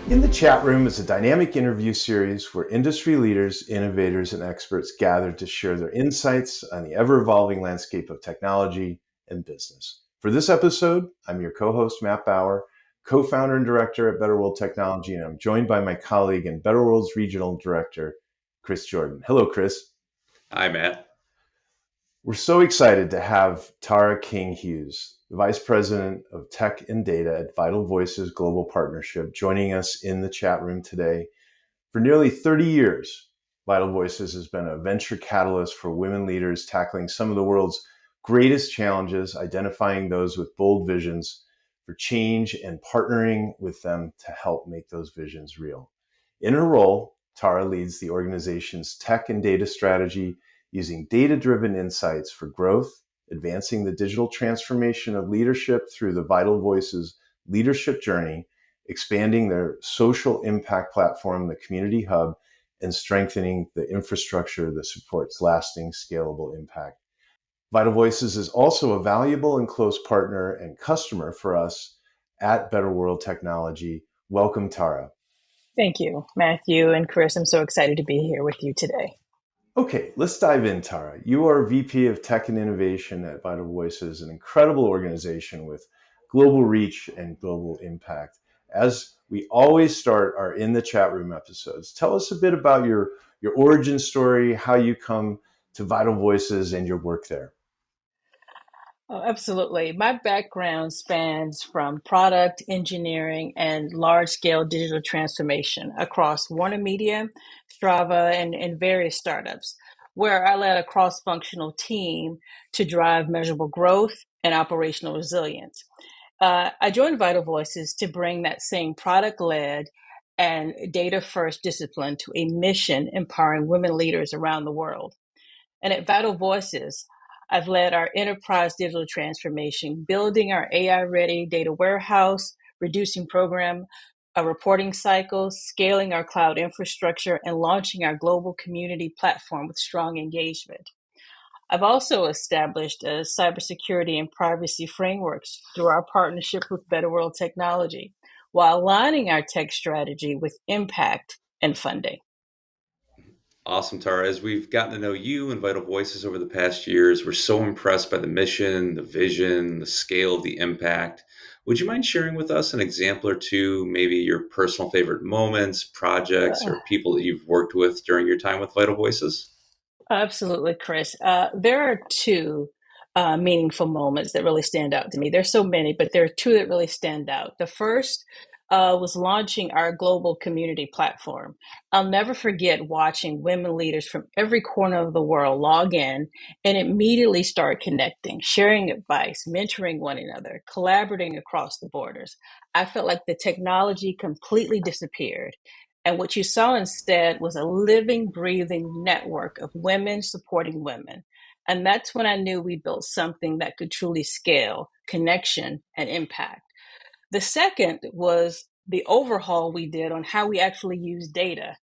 In the Chat Room is a dynamic interview series where industry leaders, innovators, and experts gather to share their insights on the ever-evolving landscape of technology and business. For this episode, I'm your co-host, Matt Bauer, co-founder and director at Better World Technology, and I'm joined by my colleague and Better World's regional director, Chris Jordan. Hello, Chris. Hi, Matt. We're so excited to have Tara King-Hughes, the Vice President of Tech and Data at Vital Voices Global Partnership, joining us in the chat room today. For nearly 30 years, Vital Voices has been a venture catalyst for women leaders tackling some of the world's greatest challenges, identifying those with bold visions for change and partnering with them to help make those visions real. In her role, Tara leads the organization's tech and data strategy using data-driven insights for growth, advancing the digital transformation of leadership through the Vital Voices leadership journey, expanding their social impact platform, the Community Hub, and strengthening the infrastructure that supports lasting, scalable impact. Vital Voices is also a valuable and close partner and customer for us at Better World Technology. Welcome, Tara. Thank you, Matthew and Chris. I'm so excited to be here with you today. Okay, let's dive in, Tara. You are VP of Tech and Innovation at Vital Voices, an incredible organization with global reach and global impact. As we always start our In the Chat Room episodes, tell us a bit about your origin story, how you come to Vital Voices and your work there. Oh, absolutely. My background spans from product engineering and large scale digital transformation across Warner Media, Strava, and various startups, where I led a cross functional team to drive measurable growth and operational resilience. I joined Vital Voices to bring that same product led and data first discipline to a mission empowering women leaders around the world. And at Vital Voices, I've led our enterprise digital transformation, building our AI ready data warehouse, reducing program reporting cycles, scaling our cloud infrastructure, and launching our global community platform with strong engagement. I've also established a cybersecurity and privacy frameworks through our partnership with Better World Technology, while aligning our tech strategy with impact and funding. Awesome, Tara. As we've gotten to know you and Vital Voices over the past years, we're so impressed by the mission, the vision, the scale of the impact. Would you mind sharing with us an example or two, maybe your personal favorite moments, projects, or people that you've worked with during your time with Vital Voices? Absolutely, Chris. There are two meaningful moments that really stand out to me. There's so many, but there are two that really stand out. The first was launching our global community platform. I'll never forget watching women leaders from every corner of the world log in and immediately start connecting, sharing advice, mentoring one another, collaborating across the borders. I felt like the technology completely disappeared, and what you saw instead was a living, breathing network of women supporting women. And that's when I knew we built something that could truly scale connection and impact. The second was the overhaul we did on how we actually use data.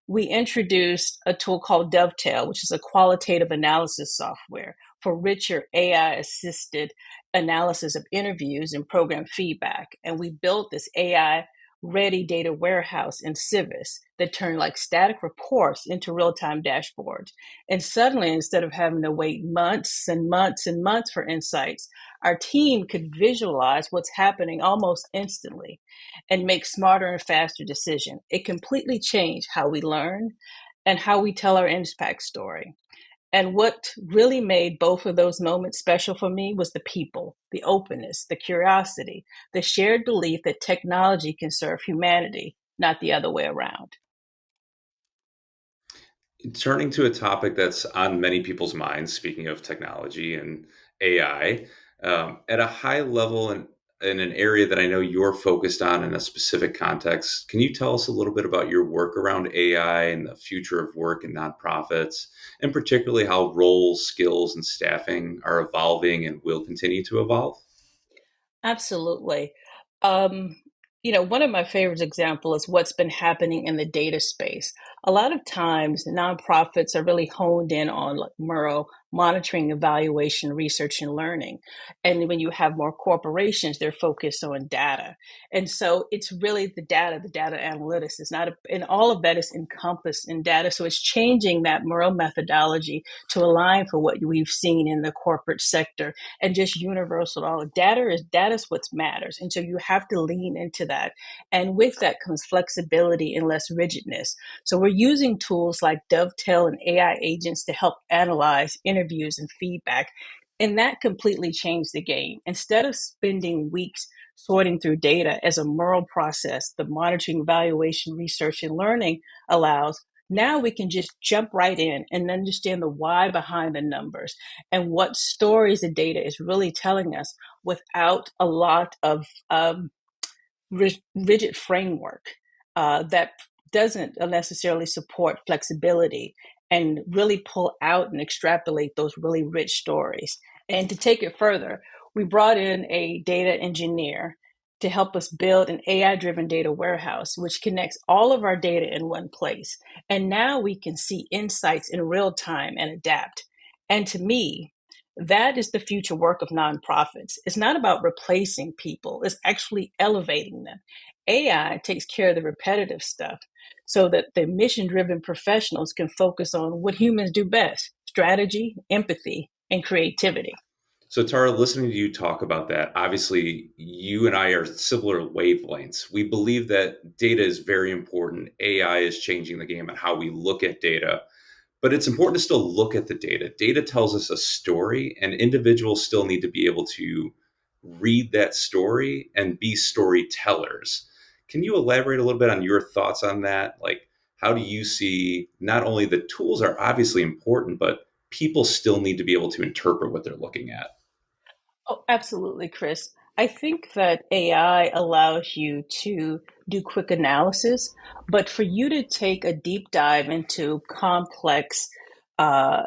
We introduced a tool called Dovetail, which is a qualitative analysis software for richer AI assisted analysis of interviews and program feedback. And we built this AI ready data warehouse in Civis that turned like static reports into real time dashboards. And suddenly, instead of having to wait months and months and months for insights, our team could visualize what's happening almost instantly and make smarter and faster decisions. It completely changed how we learn and how we tell our impact story. And what really made both of those moments special for me was the people, the openness, the curiosity, the shared belief that technology can serve humanity, not the other way around. Turning to a topic that's on many people's minds, speaking of technology and AI, at a high level and in an area that I know you're focused on in a specific context, can you tell us a little bit about your work around AI and the future of work in nonprofits, and particularly how roles, skills, and staffing are evolving and will continue to evolve? Absolutely. Um, One of my favorite examples is what's been happening in the data space. A lot of times, nonprofits are really honed in on like Murrow monitoring, evaluation, research, and learning. And when you have more corporations, they're focused on data. And so it's really the data analytics is not, and all of that is encompassed in data. So it's changing that Murrow methodology to align for what we've seen in the corporate sector and just universal. All data is what matters. And so you have to lean into that. And with that comes flexibility and less rigidness. So we're using tools like Dovetail and AI agents to help analyze interviews and feedback. And that completely changed the game. Instead of spending weeks sorting through data as a Merle process, the monitoring, evaluation, research, and learning allows, now we can just jump right in and understand the why behind the numbers and what stories the data is really telling us without a lot of rigid framework that doesn't necessarily support flexibility and really pull out and extrapolate those really rich stories. And to take it further, we brought in a data engineer to help us build an AI driven data warehouse, which connects all of our data in one place. And now we can see insights in real time and adapt. And to me, that is the future work of nonprofits. It's not about replacing people, it's actually elevating them. AI takes care of the repetitive stuff so that the mission driven professionals can focus on what humans do best: strategy, empathy, and creativity. So, Tara, listening to you talk about that, obviously you and I are similar wavelengths. We believe that data is very important. AI is changing the game and how we look at data. But it's important to still look at the data. Data tells us a story, and individuals still need to be able to read that story and be storytellers. Can you elaborate a little bit on your thoughts on that? Like, how do you see not only the tools are obviously important, but people still need to be able to interpret what they're looking at? Oh, absolutely, Chris. I think that AI allows you to do quick analysis, but for you to take a deep dive into complex uh,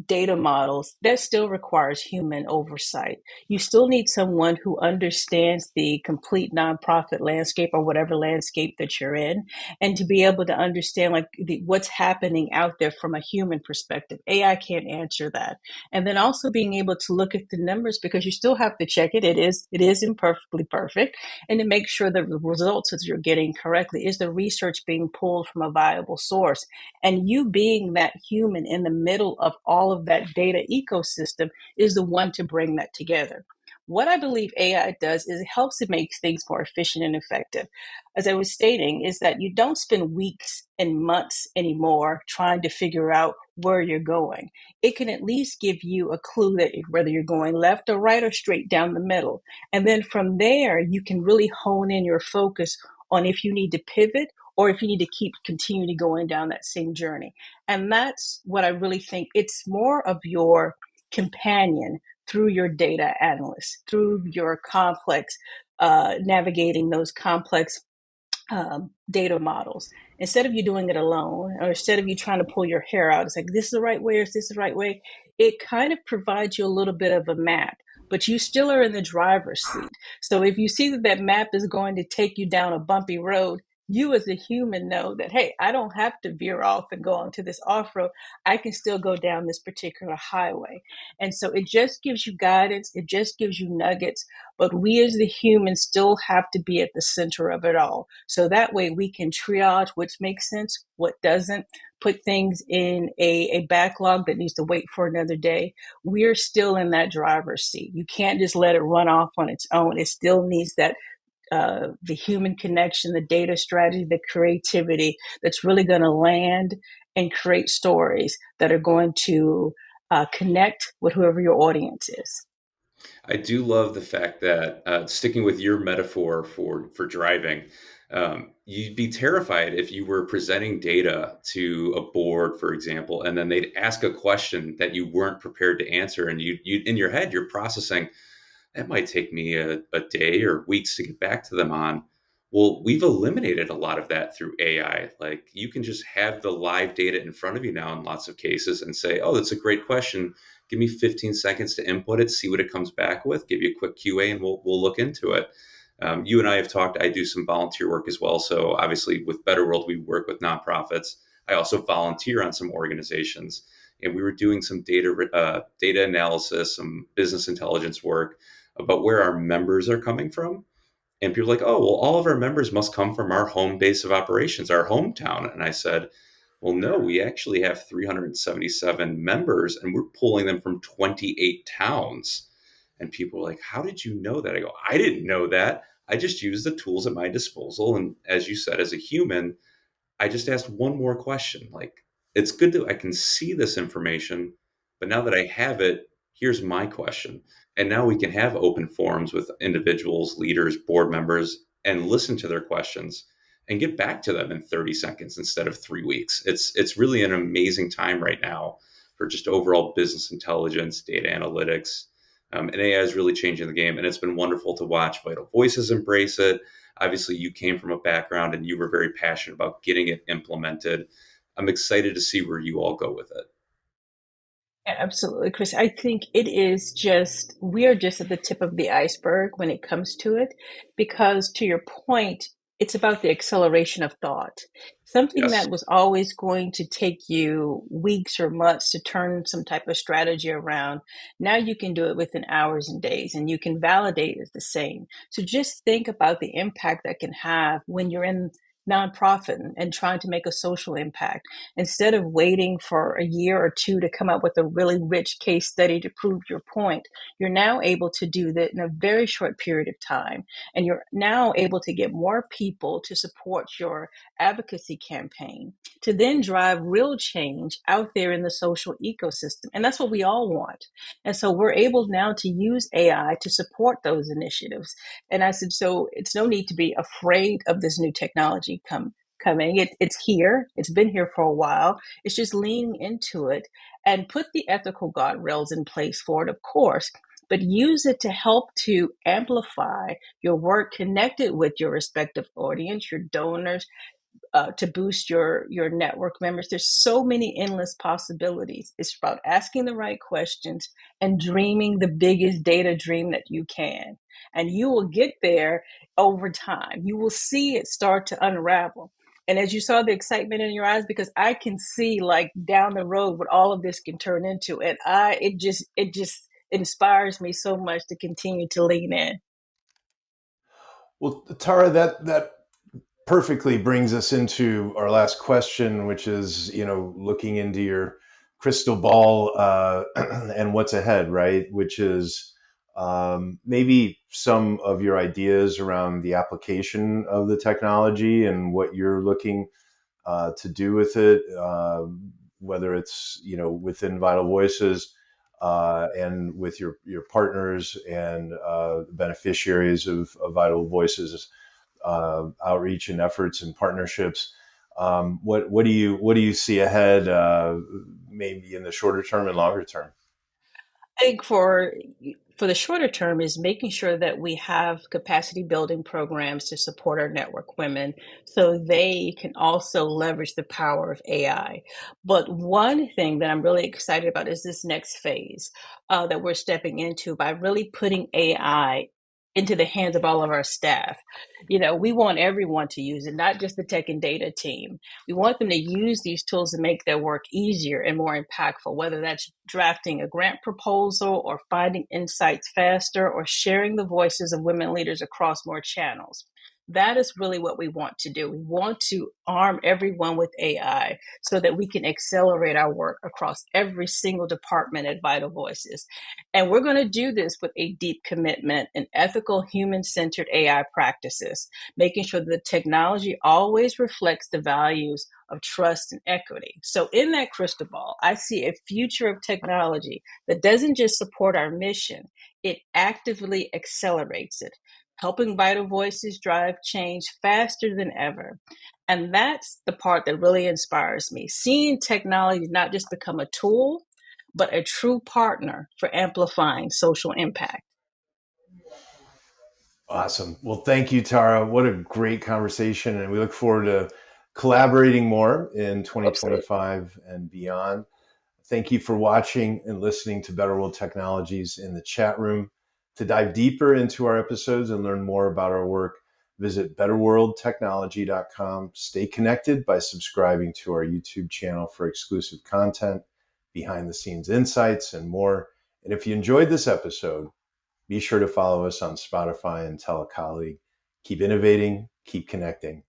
data models, that still requires human oversight. You still need someone who understands the complete nonprofit landscape or whatever landscape that you're in, and to be able to understand like what's happening out there from a human perspective. AI can't answer that. And then also being able to look at the numbers, because you still have to check it. It is imperfectly perfect, and to make sure that the results that you're getting correctly is the research being pulled from a viable source, and you being that human in the middle of all of that data ecosystem is the one to bring that together. What I believe AI does is it helps to make things more efficient and effective. As I was stating, is that you don't spend weeks and months anymore trying to figure out where you're going. It can at least give you a clue that whether you're going left or right or straight down the middle. And then from there, you can really hone in your focus on if you need to pivot or if you need to keep continuing going down that same journey. And that's what I really think. It's more of your companion through your data analyst, through your complex, navigating those complex data models. Instead of you doing it alone, or instead of you trying to pull your hair out, it's like, this is the right way, or is this the right way? It kind of provides you a little bit of a map, but you still are in the driver's seat. So if you see that that map is going to take you down a bumpy road, you as a human know that, hey, I don't have to veer off and go onto this off road. I can still go down this particular highway. And so it just gives you guidance, it just gives you nuggets, but we as the humans still have to be at the center of it all. So that way we can triage what makes sense, what doesn't, put things in a backlog that needs to wait for another day. We're still in that driver's seat. You can't just let it run off on its own. It still needs that the human connection, the data strategy, the creativity that's really going to land and create stories that are going to connect with whoever your audience is. I do love the fact that sticking with your metaphor for driving, you'd be terrified if you were presenting data to a board, for example, and then they'd ask a question that you weren't prepared to answer, and you in your head you're processing that might take me a day or weeks to get back to them on. Well, we've eliminated a lot of that through AI. Like you can just have the live data in front of you now in lots of cases and say, oh, that's a great question. Give me 15 seconds to input it, see what it comes back with, give you a quick QA, and we'll look into it. You and I have talked. I do some volunteer work as well. So obviously, with Better World, we work with nonprofits. I also volunteer on some organizations, and we were doing some data analysis, some business intelligence work about where our members are coming from. And people are like, oh, well, all of our members must come from our home base of operations, our hometown. And I said, well, no, we actually have 377 members and we're pulling them from 28 towns. And people are like, how did you know that? I go, I didn't know that. I just use the tools at my disposal. And as you said, as a human, I just asked one more question. Like, it's good that I can see this information, but now that I have it, here's my question. And now we can have open forums with individuals, leaders, board members, and listen to their questions and get back to them in 30 seconds instead of 3 weeks. It's really an amazing time right now for just overall business intelligence, data analytics. And AI is really changing the game. And it's been wonderful to watch Vital Voices embrace it. Obviously, you came from a background and you were very passionate about getting it implemented. I'm excited to see where you all go with it. Yeah, absolutely, Chris. I think it is just, we are just at the tip of the iceberg when it comes to it, because to your point, it's about the acceleration of thought. Something Yes. that was always going to take you weeks or months to turn some type of strategy around, now you can do it within hours and days, and you can validate it the same. So just think about the impact that can have when you're in nonprofit and trying to make a social impact. Instead of waiting for a year or two to come up with a really rich case study to prove your point, you're now able to do that in a very short period of time. And you're now able to get more people to support your advocacy campaign, to then drive real change out there in the social ecosystem. And that's what we all want. And so we're able now to use AI to support those initiatives. And I said, so it's no need to be afraid of this new technology coming. It's here. It's been here for a while. It's just leaning into it and put the ethical guardrails in place for it, of course, but use it to help to amplify your work connected with your respective audience, your donors, to boost your network members. There's so many endless possibilities. It's about asking the right questions and dreaming the biggest data dream that you can. And you will get there over time. You will see it start to unravel. And as you saw the excitement in your eyes, because I can see like down the road what all of this can turn into. And it just inspires me so much to continue to lean in. Well, Tara, that perfectly brings us into our last question, which is, looking into your crystal ball and what's ahead, right? Which is maybe some of your ideas around the application of the technology and what you're looking to do with it, whether it's within Vital Voices and with your partners and beneficiaries of Vital Voices outreach and efforts and partnerships. What do you see ahead, maybe in the shorter term and longer term? I think for the shorter term is making sure that we have capacity building programs to support our network women so they can also leverage the power of AI. But one thing that I'm really excited about is this next phase that we're stepping into by really putting AI into the hands of all of our staff. We want everyone to use it, not just the tech and data team. We want them to use these tools to make their work easier and more impactful, whether that's drafting a grant proposal or finding insights faster or sharing the voices of women leaders across more channels. That is really what we want to do. We want to arm everyone with AI so that we can accelerate our work across every single department at Vital Voices. And we're going to do this with a deep commitment in ethical, human centered AI practices, making sure that the technology always reflects the values of trust and equity. So, in that crystal ball, I see a future of technology that doesn't just support our mission, it actively accelerates it, helping Vital Voices drive change faster than ever. And that's the part that really inspires me, seeing technology not just become a tool, but a true partner for amplifying social impact. Awesome. Well, thank you, Tara. What a great conversation, and we look forward to collaborating more in Hope so. 2025 and beyond. Thank you for watching and listening to Better World Technologies in the chat room. To dive deeper into our episodes and learn more about our work, visit betterworldtechnology.com. Stay connected by subscribing to our YouTube channel for exclusive content, behind the scenes insights, and more. And if you enjoyed this episode, be sure to follow us on Spotify and tell a colleague. Keep innovating, keep connecting.